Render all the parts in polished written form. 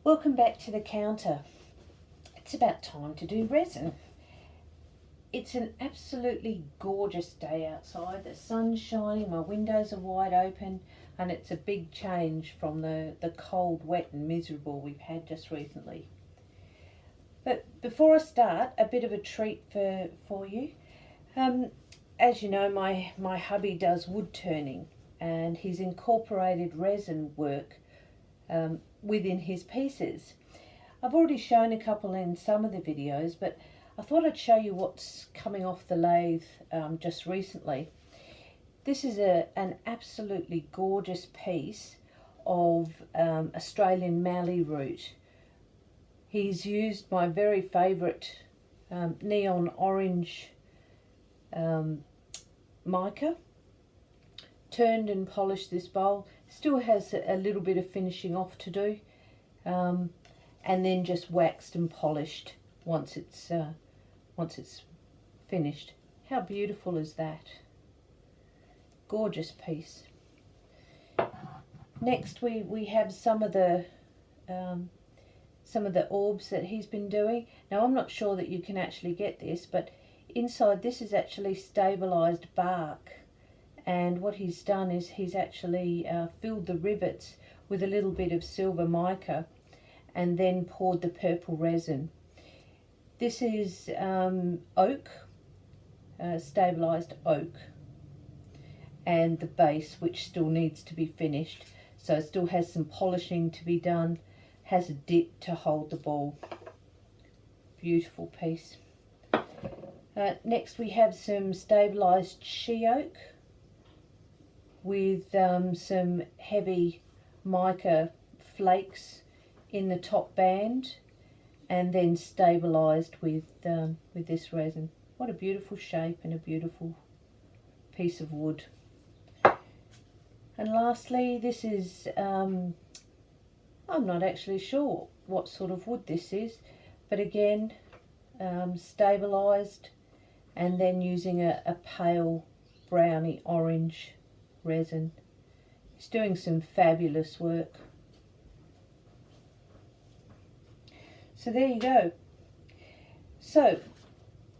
Welcome back to the counter. It's about time to do resin. It's an absolutely gorgeous day outside. The sun's shining, my windows are wide open, and it's a big change from the cold, wet and miserable we've had just recently. But before I start, a bit of a treat for you. As you know, my hubby does wood turning, and he's incorporated resin work within his pieces. I've already shown a couple in some of the videos, but I thought I'd show you what's coming off the lathe just recently. This is an absolutely gorgeous piece of Australian mallee root. He's used my very favourite neon orange mica, turned and polished this bowl. Still has a little bit of finishing off to do, and then just waxed and polished once it's finished. How beautiful is that? Gorgeous piece. Next we have some of the orbs that he's been doing. Now I'm not sure that you can actually get this, but inside this is actually stabilized bark. And what he's done is he's actually filled the rivets with a little bit of silver mica and then poured the purple resin. This is oak, stabilized oak, and the base, which still needs to be finished. So it still has some polishing to be done, has a dip to hold the ball. Beautiful piece. Next we have some stabilized she oak with some heavy mica flakes in the top band, and then stabilized with this resin. What a beautiful shape and a beautiful piece of wood. And lastly, this is I'm not actually sure what sort of wood this is, but again stabilized, and then using a pale browny orange resin. He's doing some fabulous work. So there you go. So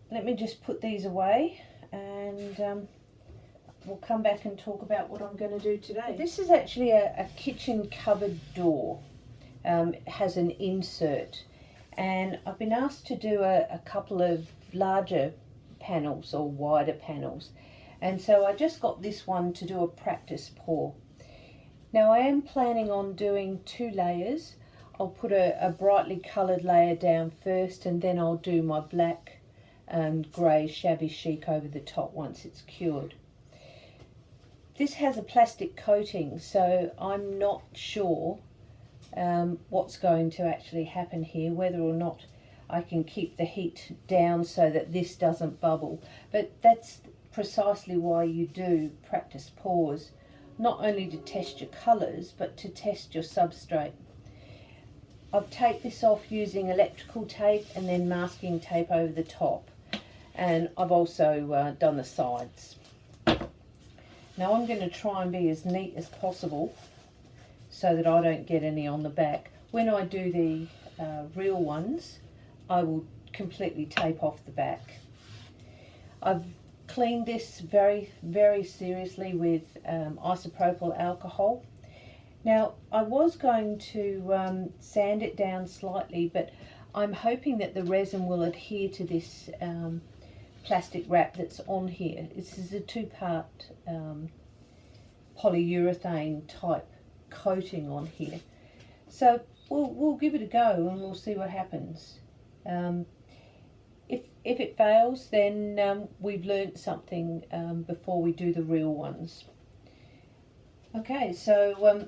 let me just put these away, and we'll come back and talk about what I'm going to do today. This is actually a kitchen cupboard door. It has an insert, and I've been asked to do a couple of larger panels or wider panels, and so I just got this one to do a practice pour. Now I am planning on doing 2 layers. I'll put a brightly coloured layer down first, and then I'll do my black and grey shabby chic over the top once it's cured. This has a plastic coating, so I'm not sure what's going to actually happen here, whether or not I can keep the heat down so that this doesn't bubble. But that's precisely why you do practice pours, not only to test your colours but to test your substrate. I've taped this off using electrical tape and then masking tape over the top, and I've also done the sides. Now I'm going to try and be as neat as possible so that I don't get any on the back. When I do the real ones, I will completely tape off the back. I've cleaned this very, very seriously with isopropyl alcohol. Now I was going to sand it down slightly, but I'm hoping that the resin will adhere to this plastic wrap that's on here. This is a 2-part polyurethane type coating on here. So we'll give it a go and we'll see what happens. If it fails, then we've learnt something before we do the real ones. Okay, so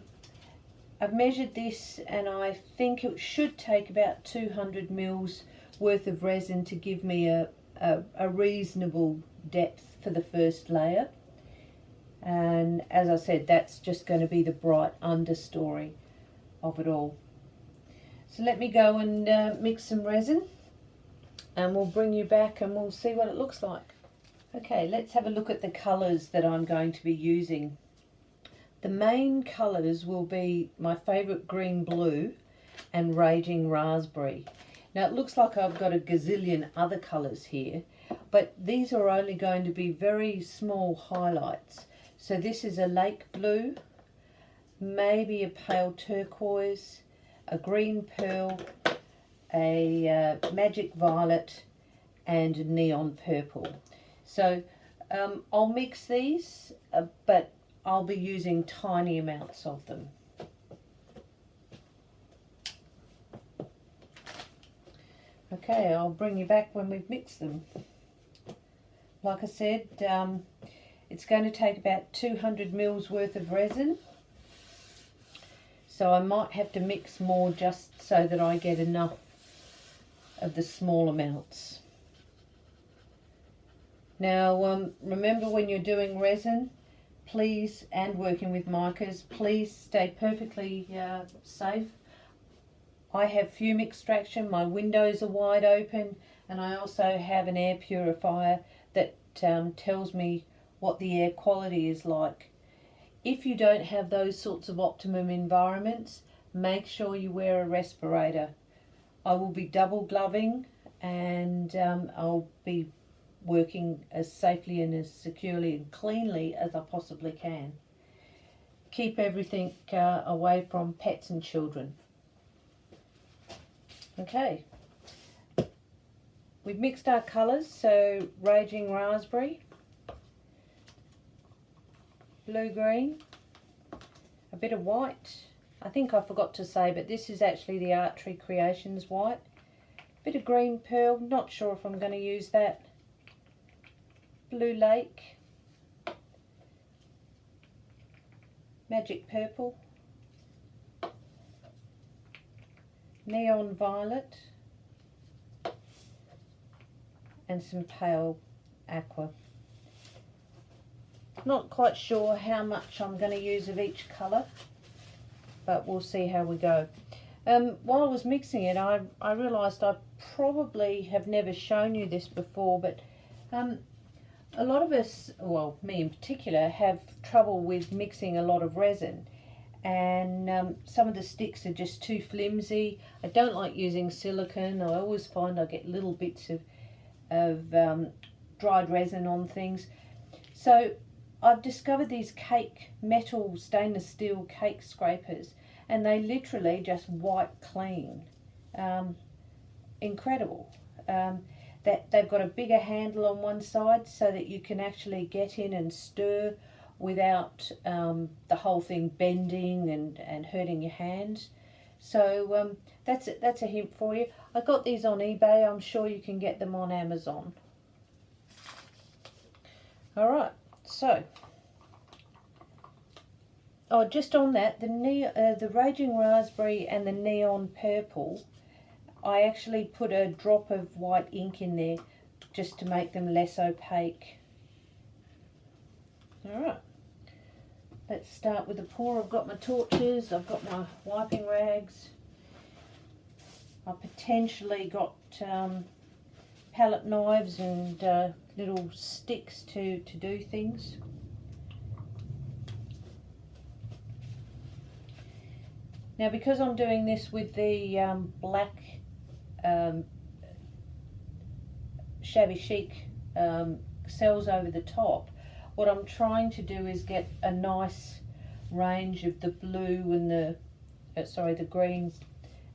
I've measured this, and I think it should take about 200 mils worth of resin to give me a reasonable depth for the first layer. And as I said, that's just going to be the bright understory of it all. So let me go and mix some resin, and we'll bring you back and we'll see what it looks like. Okay, let's have a look at the colours that I'm going to be using. The main colours will be my favourite green blue and Raging Raspberry. Now it looks like I've got a gazillion other colours here, but these are only going to be very small highlights. So this is a lake blue, maybe a pale turquoise, a green pearl, a magic violet, and a neon purple. So I'll mix these, but I'll be using tiny amounts of them. Okay, I'll bring you back when we've mixed them. Like I said, it's going to take about 200 mils worth of resin. So I might have to mix more just so that I get enough of the small amounts. Now remember, when you're doing resin, please, and working with micas, please stay perfectly safe. I have fume extraction, my windows are wide open, and I also have an air purifier that tells me what the air quality is like. If you don't have those sorts of optimum environments, make sure you wear a respirator. I will be double gloving, and I'll be working as safely and as securely and cleanly as I possibly can. Keep everything away from pets and children. Okay, we've mixed our colours, so Raging Raspberry, blue-green, a bit of white. I think I forgot to say, but this is actually the Archery Creations white. A bit of green pearl, not sure if I'm going to use that. Blue lake, magic purple, neon violet, and some pale aqua. Not quite sure how much I'm going to use of each colour, but we'll see how we go. While I was mixing it, I realised I probably have never shown you this before, but a lot of us, well, me in particular, have trouble with mixing a lot of resin, and some of the sticks are just too flimsy. I don't like using silicone. I always find I get little bits of dried resin on things. So I've discovered these metal stainless steel cake scrapers, and they literally just wipe clean. Incredible. That they've got a bigger handle on one side so that you can actually get in and stir without the whole thing bending and hurting your hands. So that's a hint for you. I got these on eBay. I'm sure you can get them on Amazon. Alright, so just on that, the Raging Raspberry and the neon purple, I actually put a drop of white ink in there just to make them less opaque. Alright, let's start with the pour. I've got my torches, I've got my wiping rags, I've potentially got palette knives and little sticks to do things. Now, because I'm doing this with the black shabby chic cells over the top, what I'm trying to do is get a nice range of the blue and the green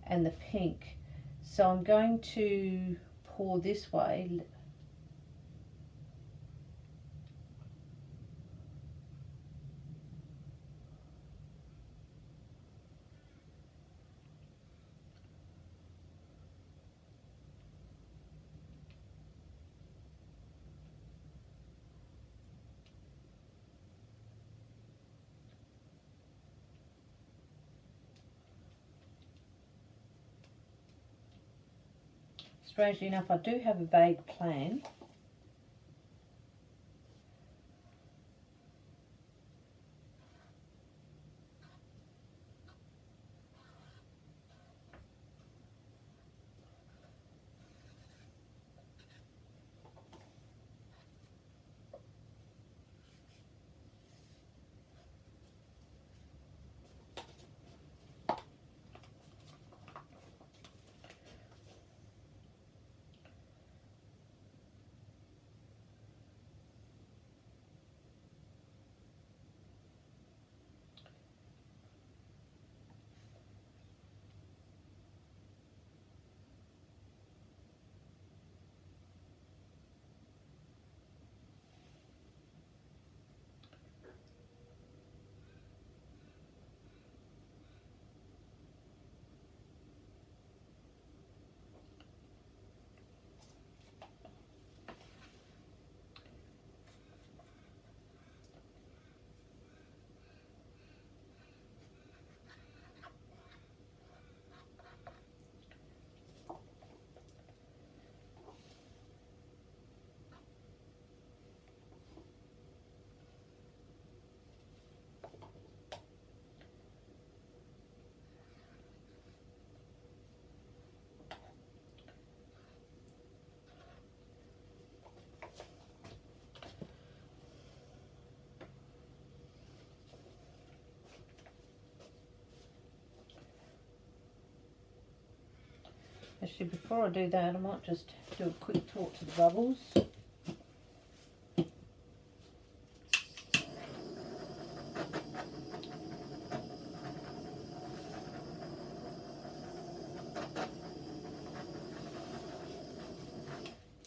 and the pink. So I'm going to pour this way. Strangely enough, I do have a vague plan. Actually, before I do that, I might just do a quick talk to the bubbles.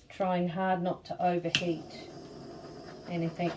Trying hard not to overheat anything.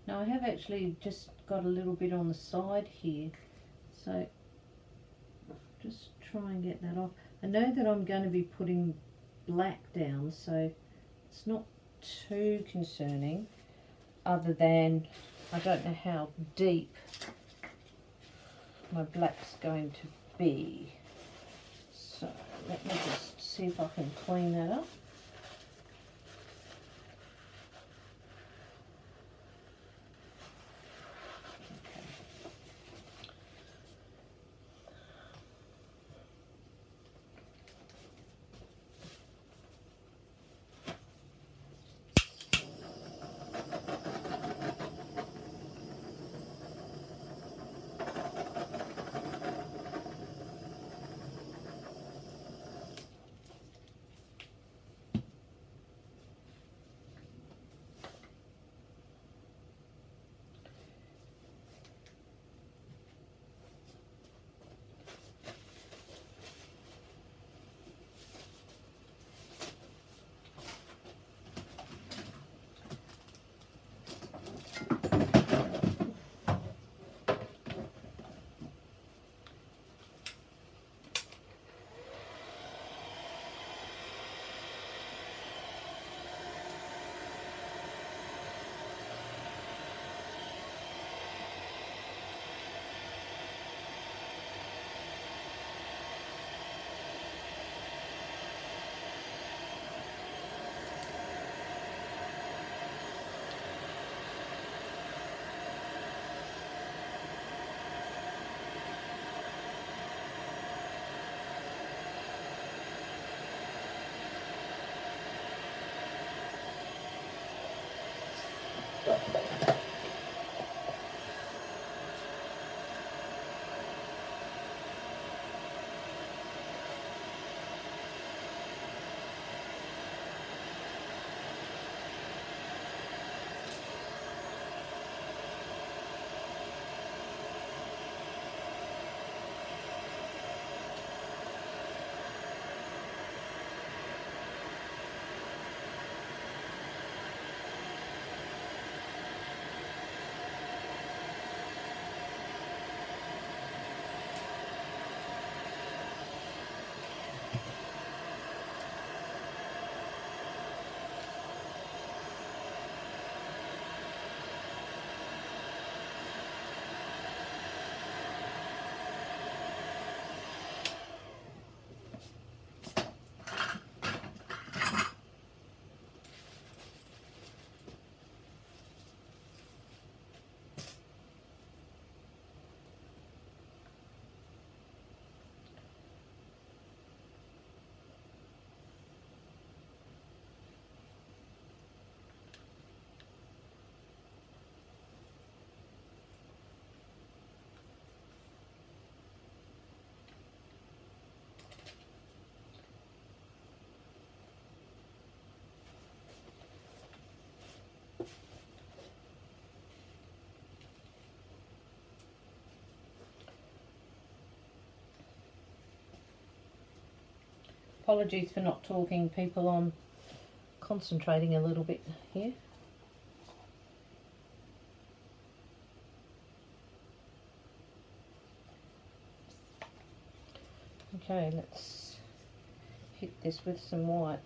Now I have actually just got a little bit on the side here, so just try and get that off. I know that I'm going to be putting black down, so it's not too concerning, other than I don't know how deep my black's going to be. So let me just see if I can clean that up. apologies for not talking, people. I'm concentrating a little bit here. Okay, let's hit this with some white.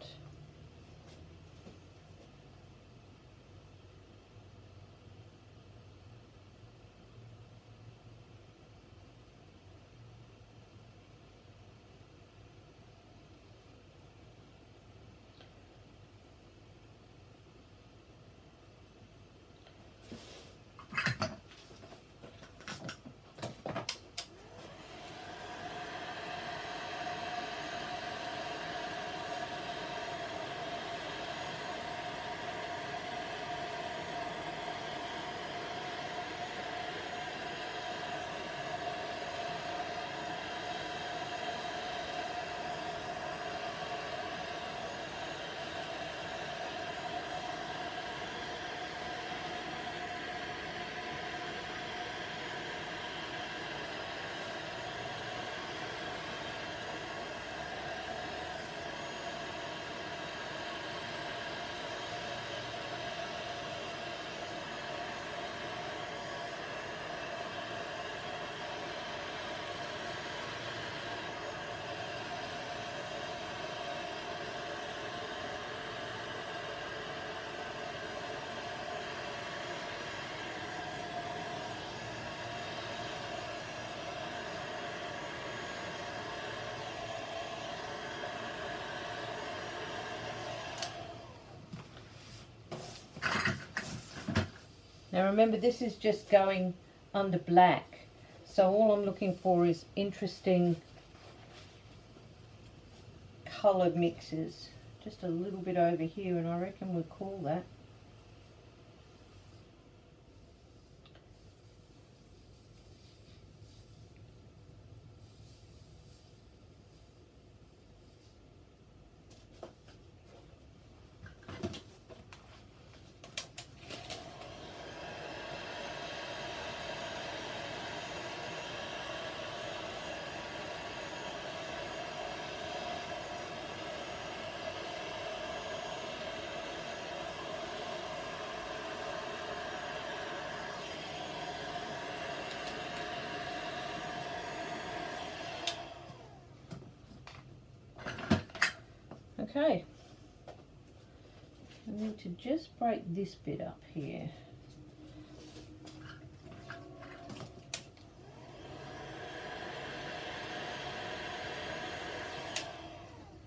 Now remember, this is just going under black, so all I'm looking for is interesting coloured mixes. Just a little bit over here, and I reckon we'll call that. Okay, I need to just break this bit up here.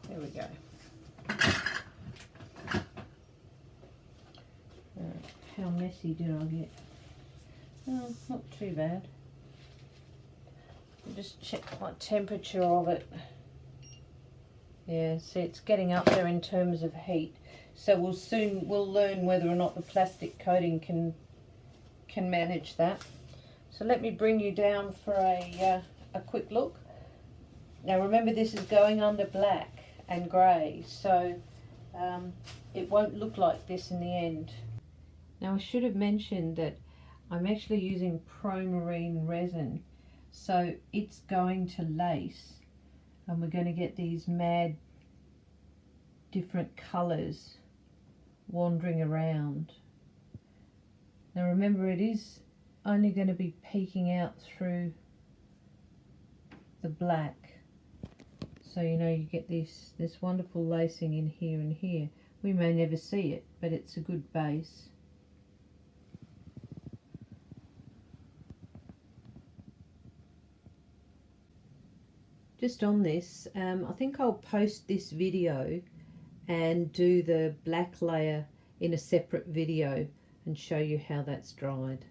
There we go. How messy did I get? Oh, not too bad. I'll just check my temperature of it. Yeah, see, it's getting up there in terms of heat. So we'll learn whether or not the plastic coating can manage that. So let me bring you down for a quick look. Now remember, this is going under black and grey, so it won't look like this in the end. Now I should have mentioned that I'm actually using Promarine resin, so it's going to lace. And we're going to get these mad different colours wandering around. Now remember, it is only going to be peeking out through the black. So you know, you get this wonderful lacing in here and here. We may never see it, but it's a good base. Just on this, I think I'll post this video and do the black layer in a separate video and show you how that's dried.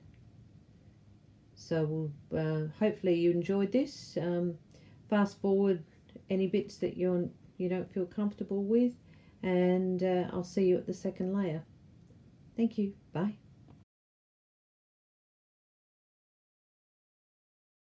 So we'll, hopefully you enjoyed this. Fast forward any bits that you don't feel comfortable with, and I'll see you at the second layer. Thank you. Bye.